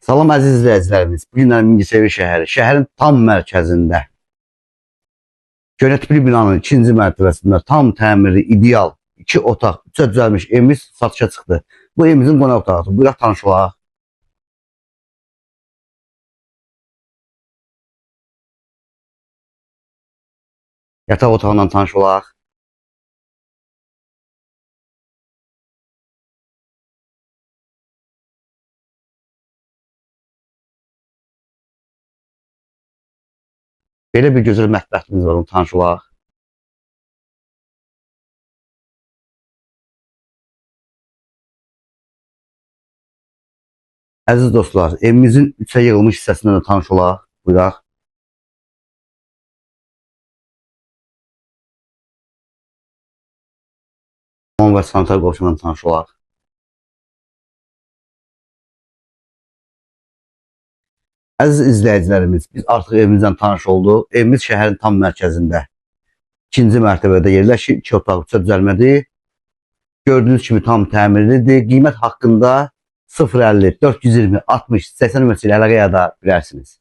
Salam əziz izləyicilərimiz. Bugünlər Mingəçevir şəhəri. Şəhərin tam mərkəzində. Göyərtili binanın ikinci mərtəbəsində tam təmirli, ideal 2 otaq, 3 düzəlmiş evimiz satışa çıxdı. Bu evimizin qonaq otağıdır. Buyuraq tanış olaq. Yataq otağından tanış olaq. Belə bir gözəl mətbəximiz var, onu tanış olaq. Əziz dostlar, evimizin 3-ə yığılmış hissəsindən də tanış olaq. Buyuraq. Hamam və sanitar qovşağından tanış olaq. Əziz izləyicilərimiz, biz artıq evimizdən tanış olduq. Evimiz şəhərin tam mərkəzində. İkinci mərtəbədə yerləşir, 2 otaq, 3 düzəlmədir. Gördüğünüz kimi tam təmirlidir. Qiymət haqqında 050 420 60 80 nömrəsi ilə əlaqə edə bilərsiniz.